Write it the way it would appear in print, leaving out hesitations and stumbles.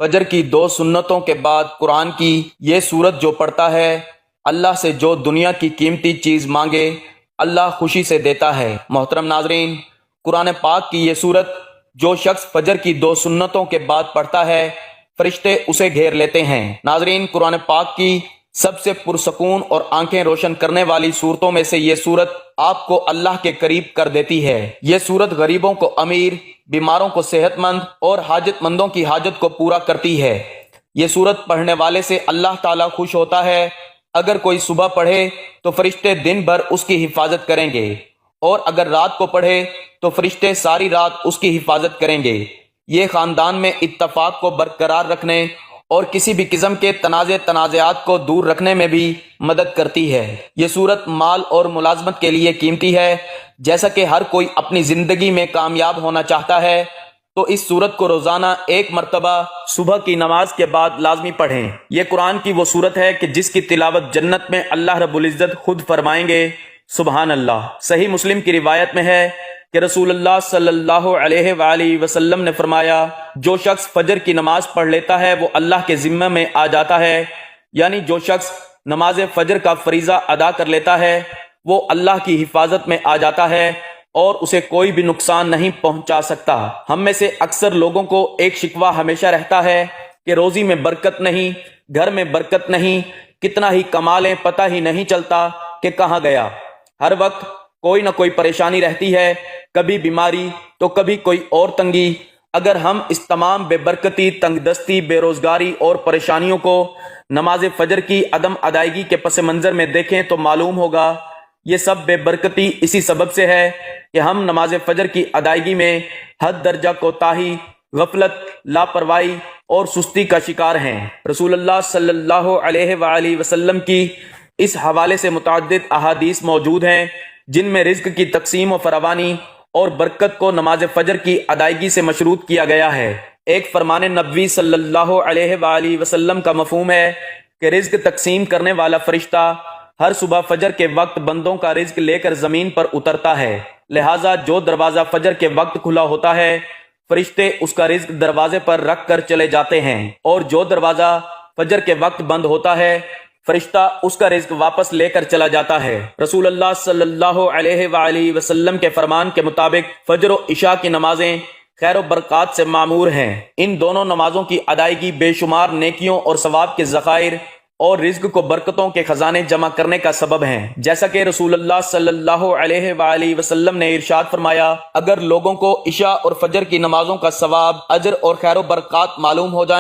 فجر کی 2 سنتوں کے بعد قرآن کی یہ سورت جو پڑھتا ہے، اللہ سے جو دنیا کی قیمتی چیز مانگے اللہ خوشی سے دیتا ہے۔ محترم ناظرین، قرآن پاک کی یہ سورت جو شخص فجر کی 2 سنتوں کے بعد پڑھتا ہے، فرشتے اسے گھیر لیتے ہیں۔ ناظرین، قرآن پاک کی سب سے پرسکون اور آنکھیں روشن کرنے والی صورتوں میں سے یہ سورت آپ کو اللہ کے قریب کر دیتی ہے۔ یہ سورت غریبوں کو امیر، بیماروں کو صحت مند اور حاجت مندوں کی حاجت کو پورا کرتی ہے۔ یہ سورت پڑھنے والے سے اللہ تعالیٰ خوش ہوتا ہے۔ اگر کوئی صبح پڑھے تو فرشتے دن بھر اس کی حفاظت کریں گے، اور اگر رات کو پڑھے تو فرشتے ساری رات اس کی حفاظت کریں گے۔ یہ خاندان میں اتفاق کو برقرار رکھنے اور کسی بھی قسم کے تنازعات کو دور رکھنے میں بھی مدد کرتی ہے۔ یہ سورت مال اور ملازمت کے لیے قیمتی ہے۔ جیسا کہ ہر کوئی اپنی زندگی میں کامیاب ہونا چاہتا ہے، تو اس سورت کو روزانہ 1 مرتبہ صبح کی نماز کے بعد لازمی پڑھیں۔ یہ قرآن کی وہ سورت ہے کہ جس کی تلاوت جنت میں اللہ رب العزت خود فرمائیں گے، سبحان اللہ۔ صحیح مسلم کی روایت میں ہے کہ رسول اللہ صلی اللہ علیہ وآلہ وسلم نے فرمایا، جو شخص فجر کی نماز پڑھ لیتا ہے وہ اللہ کے ذمہ میں آ جاتا ہے، یعنی جو شخص نماز فجر کا فریضہ ادا کر لیتا ہے وہ اللہ کی حفاظت میں آ جاتا ہے اور اسے کوئی بھی نقصان نہیں پہنچا سکتا۔ ہم میں سے اکثر لوگوں کو ایک شکوہ ہمیشہ رہتا ہے کہ روزی میں برکت نہیں، گھر میں برکت نہیں، کتنا ہی کما لیں پتہ ہی نہیں چلتا کہ کہاں گیا۔ ہر وقت کوئی نہ کوئی پریشانی رہتی ہے، کبھی بیماری تو کبھی کوئی اور تنگی۔ اگر ہم اس تمام بے برکتی، تنگ دستی، بے روزگاری اور پریشانیوں کو نماز فجر کی عدم ادائیگی کے پس منظر میں دیکھیں تو معلوم ہوگا یہ سب بے برکتی اسی سبب سے ہے کہ ہم نماز فجر کی ادائیگی میں حد درجہ کوتاہی، غفلت، لاپرواہی اور سستی کا شکار ہیں۔ رسول اللہ صلی اللہ علیہ وآلہ وسلم کی اس حوالے سے متعدد احادیث موجود ہیں جن میں رزق کی تقسیم و فراوانی اور برکت کو نماز فجر کی ادائیگی سے مشروط کیا گیا ہے۔ ایک فرمان نبوی صلی اللہ علیہ وآلہ وسلم کا مفہوم ہے کہ رزق تقسیم کرنے والا فرشتہ ہر صبح فجر کے وقت بندوں کا رزق لے کر زمین پر اترتا ہے، لہٰذا جو دروازہ فجر کے وقت کھلا ہوتا ہے فرشتے اس کا رزق دروازے پر رکھ کر چلے جاتے ہیں، اور جو دروازہ فجر کے وقت بند ہوتا ہے فرشتہ اس کا رزق واپس لے کر چلا جاتا ہے۔ رسول اللہ صلی اللہ علیہ وآلہ وسلم کے فرمان کے مطابق فجر و عشاء کی نمازیں خیر و برکات سے معمور ہیں۔ ان دونوں نمازوں کی ادائیگی بے شمار نیکیوں اور ثواب کے ذخائر اور رزق کو برکتوں کے خزانے جمع کرنے کا سبب ہیں۔ جیسا کہ رسول اللہ صلی اللہ علیہ وآلہ وسلم نے ارشاد فرمایا، اگر لوگوں کو عشاء اور فجر کی نمازوں کا ثواب، اجر اور خیر و برکات معلوم ہو جائیں